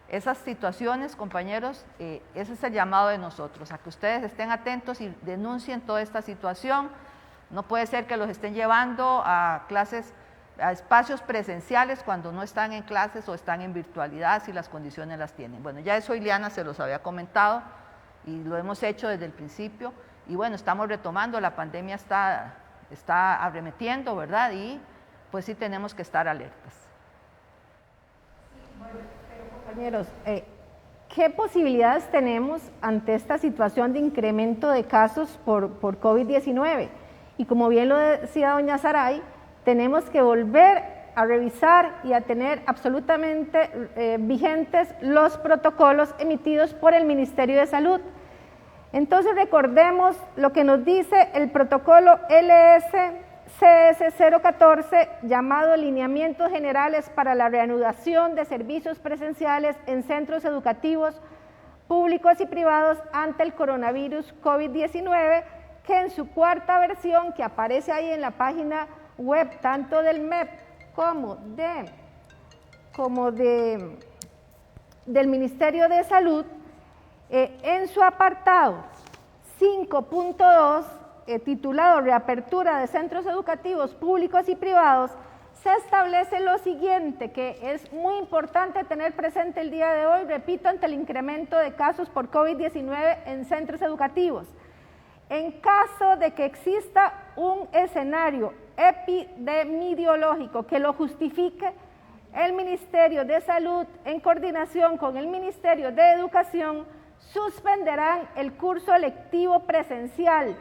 esas situaciones, compañeros, ese es el llamado de nosotros, a que ustedes estén atentos y denuncien toda esta situación. No puede ser que los estén llevando a clases, a espacios presenciales cuando no están en clases o están en virtualidad, si las condiciones las tienen. Bueno, ya eso Ileana se los había comentado y lo hemos hecho desde el principio. Y bueno, estamos retomando, la pandemia está arremetiendo, ¿verdad? Y pues sí tenemos que estar alertas. Bueno, pero compañeros, ¿qué posibilidades tenemos ante esta situación de incremento de casos por COVID-19? Y como bien lo decía doña Saray, tenemos que volver a revisar y a tener absolutamente vigentes los protocolos emitidos por el Ministerio de Salud. Entonces recordemos lo que nos dice el protocolo LSCS 014, llamado Lineamientos Generales para la Reanudación de Servicios Presenciales en Centros Educativos Públicos y Privados ante el coronavirus COVID-19, que en su cuarta versión, que aparece ahí en la página web tanto del MEP como del Ministerio de Salud, en su apartado 5.2, titulado Reapertura de Centros Educativos Públicos y Privados, se establece lo siguiente, que es muy importante tener presente el día de hoy, repito, ante el incremento de casos por COVID-19 en centros educativos. En caso de que exista un escenario epidemiológico que lo justifique, el Ministerio de Salud, en coordinación con el Ministerio de Educación, suspenderán el curso lectivo presencial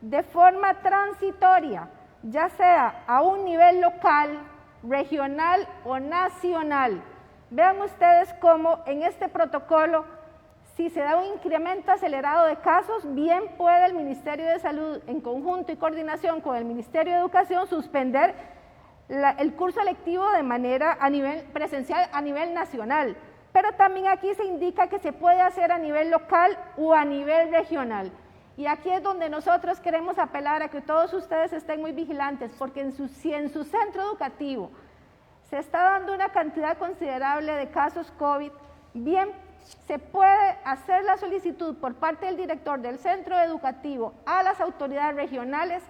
de forma transitoria, ya sea a un nivel local, regional o nacional. Vean ustedes cómo en este protocolo, si se da un incremento acelerado de casos, bien puede el Ministerio de Salud, en conjunto y coordinación con el Ministerio de Educación, suspender el curso lectivo de manera presencial a nivel nacional. pero también aquí se indica que se puede hacer a nivel local o a nivel regional. Y aquí es donde nosotros queremos apelar a que todos ustedes estén muy vigilantes, porque si en su centro educativo se está dando una cantidad considerable de casos COVID, bien se puede hacer la solicitud por parte del director del centro educativo a las autoridades regionales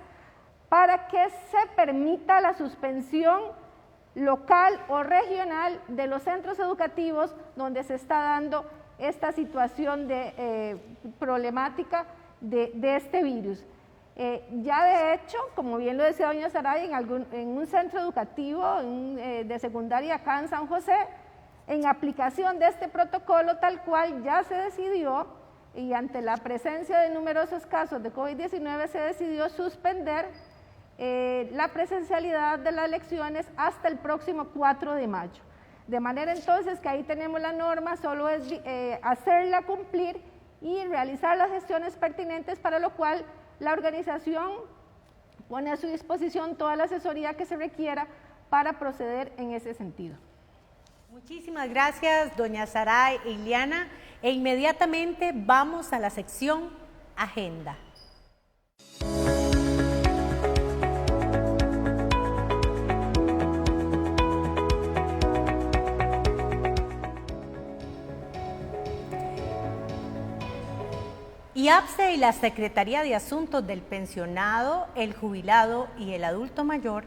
para que se permita la suspensión local o regional de los centros educativos donde se está dando esta situación de problemática de este virus. Ya de hecho, como bien lo decía doña Saray, en un centro educativo de secundaria acá en San José, en aplicación de este protocolo tal cual ya se decidió, y ante la presencia de numerosos casos de COVID-19 se decidió suspender la presencialidad de las lecciones hasta el próximo 4 de mayo. De manera entonces que ahí tenemos la norma, solo es hacerla cumplir y realizar las gestiones pertinentes, para lo cual la organización pone a su disposición toda la asesoría que se requiera para proceder en ese sentido. Muchísimas gracias, doña Saray e Ileana, e inmediatamente vamos a la sección Agenda. IAPSE y la Secretaría de Asuntos del Pensionado, el Jubilado y el Adulto Mayor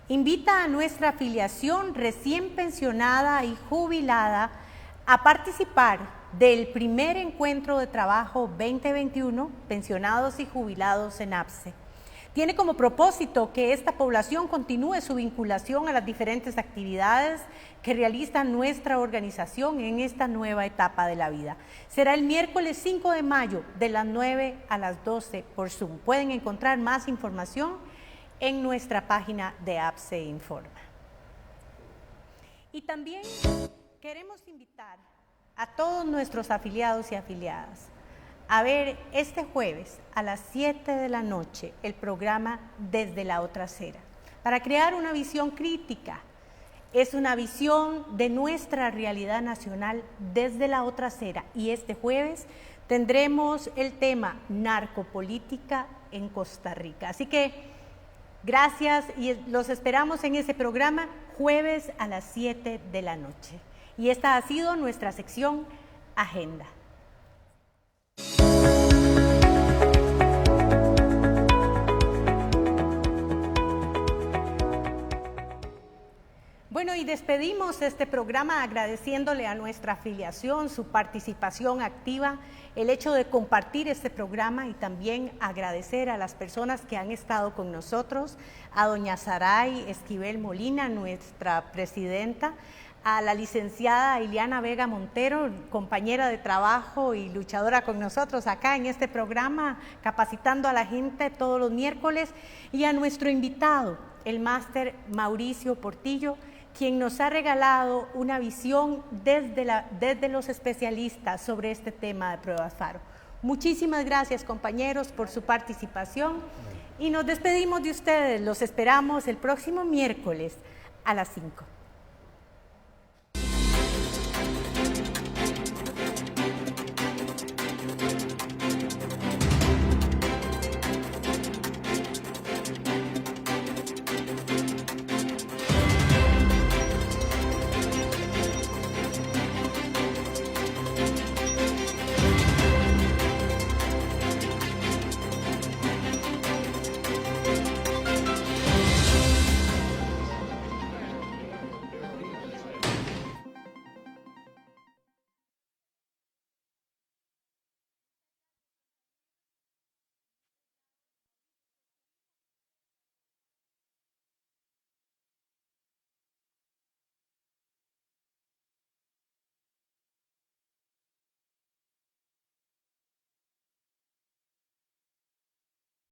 invita a nuestra afiliación recién pensionada y jubilada a participar del primer encuentro de trabajo 2021, pensionados y jubilados en APSE. Tiene como propósito que esta población continúe su vinculación a las diferentes actividades que realiza nuestra organización en esta nueva etapa de la vida. Será el miércoles 5 de mayo de las 9 a las 12 por Zoom. Pueden encontrar más información en nuestra página de APSE Informa. Y también queremos invitar a todos nuestros afiliados y afiliadas a ver este jueves a las 7 de la noche el programa Desde la Otra Acera, para crear una visión crítica. Es una visión de nuestra realidad nacional desde la otra acera, y este jueves tendremos el tema narcopolítica en Costa Rica. Así que gracias y los esperamos en ese programa jueves a las 7 de la noche. Y esta ha sido nuestra sección Agenda. Bueno, y despedimos este programa agradeciéndole a nuestra afiliación su participación activa, el hecho de compartir este programa, y también agradecer a las personas que han estado con nosotros, a doña Saray Esquivel Molina, nuestra presidenta, a la licenciada Ileana Vega Montero, compañera de trabajo y luchadora con nosotros acá en este programa, capacitando a la gente todos los miércoles, y a nuestro invitado, el máster Mauricio Portillo, quien nos ha regalado una visión desde los especialistas sobre este tema de pruebas FARO. Muchísimas gracias, compañeros, por su participación, y nos despedimos de ustedes. Los esperamos el próximo miércoles a las 5.